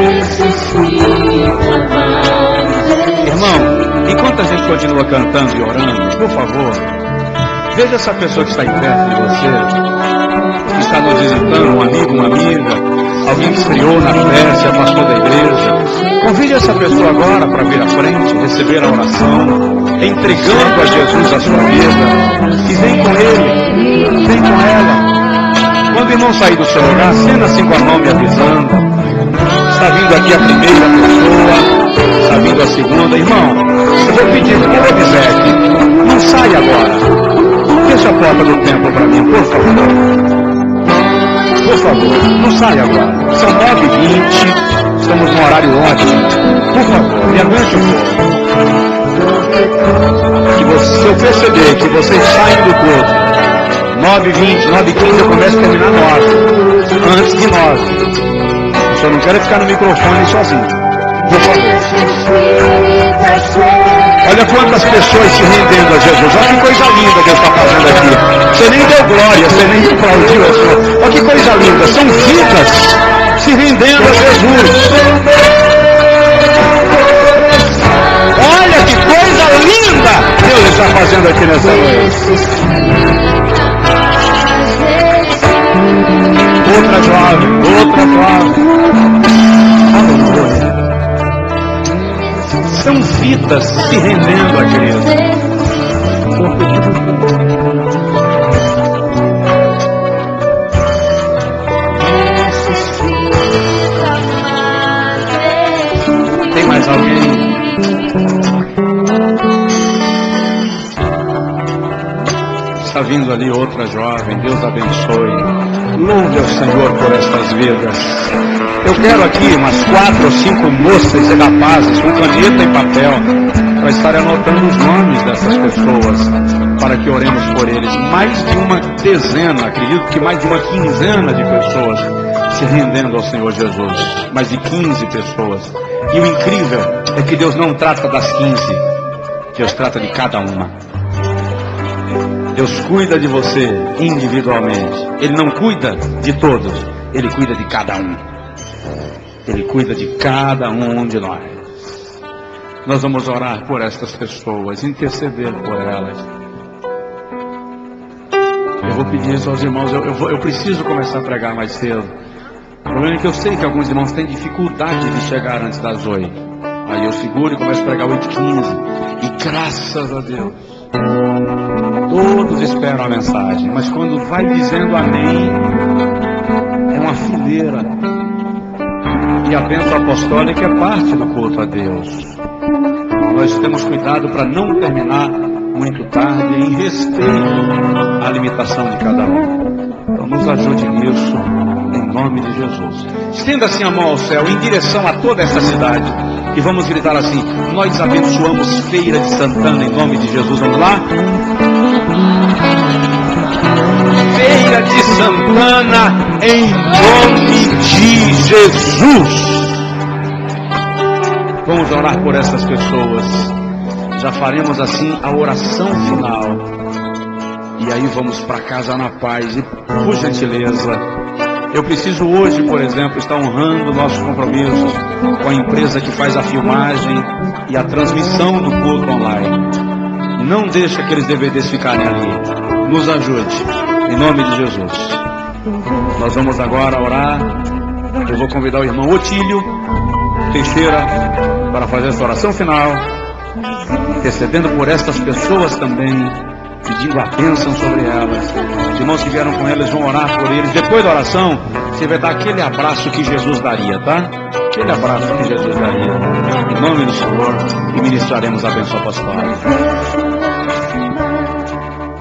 necessita mais. Irmão, enquanto a gente continua cantando e orando, por favor, veja essa pessoa que está aí perto de você, que está nos visitando, um amigo, uma amiga, alguém que esfriou na fé, se afastou da igreja. Convide essa pessoa agora para vir à frente, receber a oração, entregando a Jesus a sua vida. E vem com ele, vem com ela. Quando o irmão sair do seu lugar, acenda assim com a mão me avisando. Está vindo aqui a primeira pessoa, está vindo a segunda. Irmão, eu vou pedir que eu observe, não sai agora. Feche a porta do templo para mim, por favor. Por favor, não saia agora. São 9h20, estamos num horário ótimo. Por favor, me aguente um pouco. Se eu perceber que vocês saem do culto, 9h20, 9h15, eu começo a terminar 9. Antes de 9. Eu só não quero ficar no microfone sozinho. Por favor. Olha quantas pessoas se rendendo a Jesus. Olha que coisa linda Deus está fazendo aqui. Você nem deu glória, você nem aplaudiu a sua. Olha que coisa linda. São vidas se rendendo a Jesus. Olha que coisa linda Deus está fazendo aqui nessa noite. Outra jovem, outra jovem. Aleluia. São vidas se rendendo a Cristo. Tem mais alguém? está vindo ali outra jovem. Deus abençoe. Louve ao Senhor por estas vidas. Eu quero aqui umas 4 ou 5 moças e rapazes com caneta e papel para estar anotando os nomes dessas pessoas, para que oremos por eles. Mais de uma dezena, acredito que mais de uma quinzena de pessoas se rendendo ao Senhor Jesus. Mais de 15 pessoas. E o incrível é que Deus não trata das 15, Deus trata de cada uma. Deus cuida de você individualmente. Ele não cuida de todos, Ele cuida de cada um. Ele cuida de cada um de nós. Nós vamos orar por estas pessoas, interceder por elas. Eu vou pedir isso aos irmãos. Eu preciso começar a pregar mais cedo. O problema é que eu sei que alguns irmãos têm dificuldade de chegar antes das 8. Aí eu seguro e começo a pregar 8h15. E graças a Deus, todos esperam a mensagem. Mas quando vai dizendo amém, é uma fileira. E a bênção apostólica é parte do culto a Deus. Nós temos cuidado para não terminar muito tarde, em respeito à limitação de cada um. Então nos ajude nisso, em nome de Jesus. Estenda assim a mão ao céu, em direção a toda essa cidade, e vamos gritar assim: nós abençoamos Feira de Santana, em nome de Jesus. Vamos lá? Feira de Santana, em nome de Jesus. Vamos orar por essas pessoas. Já faremos assim a oração final. E aí vamos para casa na paz. E por gentileza, eu preciso hoje, por exemplo, estar honrando nossos compromissos com a empresa que faz a filmagem e a transmissão do culto online. Não deixe aqueles DVDs ficarem ali. Nos ajude, em nome de Jesus. Nós vamos agora orar. Eu vou convidar o irmão Otílio Teixeira para fazer essa oração final, intercedendo por estas pessoas também, pedindo a bênção sobre elas. Os irmãos que vieram com elas vão orar por eles. Depois da oração, você vai dar aquele abraço que Jesus daria, tá? Aquele abraço que Jesus daria. Em nome do Senhor, e ministraremos a bênção apostólica.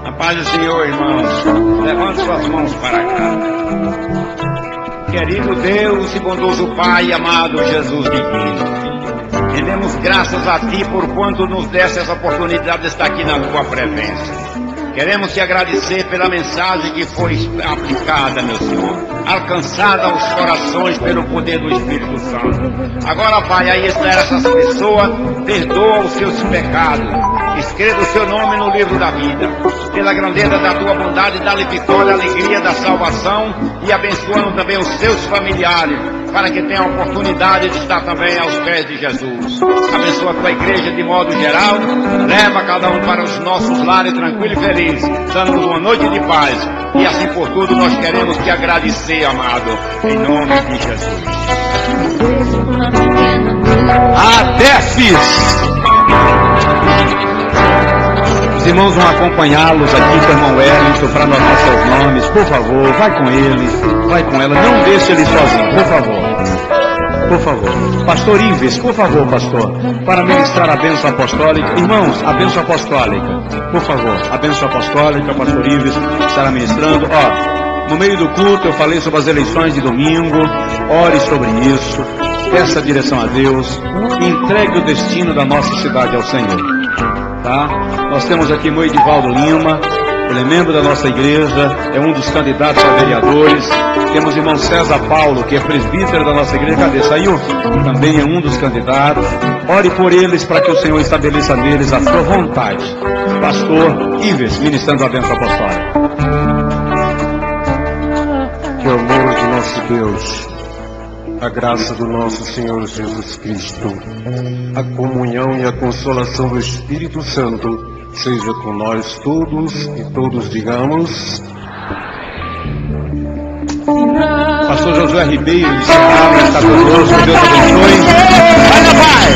A paz do Senhor, irmãos. Levante suas mãos para cá. Querido Deus e bondoso Pai, amado Jesus divino, rendemos graças a Ti por quanto nos deste essa oportunidade de estar aqui na Tua presença. Queremos Te agradecer pela mensagem que foi aplicada, meu Senhor, alcançada aos corações pelo poder do Espírito Santo. Agora, Pai, aí está essas pessoas, perdoa os seus pecados, escreva o seu nome no livro da vida, pela grandeza da Tua bondade, dá-lhe vitória, alegria da salvação, e abençoando também os seus familiares, para que tenham a oportunidade de estar também aos pés de Jesus. Abençoa a Tua igreja de modo geral, leva cada um para os nossos lares tranquilo e feliz, dando-nos uma noite de paz, e assim por tudo nós queremos Te agradecer, amado, em nome de Jesus. Até fiz! Os irmãos vão acompanhá-los aqui com o irmão Wellington para anotar seus nomes. Por favor, vai com eles, vai com ela, não deixe eles sozinhos, por favor. Por favor. Pastor Ives, por favor, pastor, para ministrar a bênção apostólica. Irmãos, a bênção apostólica, por favor, a bênção apostólica, pastor Ives estará ministrando. No meio do culto eu falei sobre as eleições de domingo. Ore sobre isso, peça a direção a Deus, entregue o destino da nossa cidade ao Senhor, tá? Nós temos aqui o Edivaldo Lima, ele é membro da nossa igreja, é um dos candidatos a vereadores. Temos o irmão César Paulo, que é presbítero da nossa igreja. Cadê? Saiu? Também é um dos candidatos. Ore por eles para que o Senhor estabeleça neles a sua vontade. Pastor Ives, ministrando a bênção apostólica. Que o amor de nosso Deus, a graça do nosso Senhor Jesus Cristo, a comunhão e a consolação do Espírito Santo seja com nós todos, e todos digamos: Pastor Josué Ribeiro de Ceará está conosco, Deus abençoe. Vai na paz!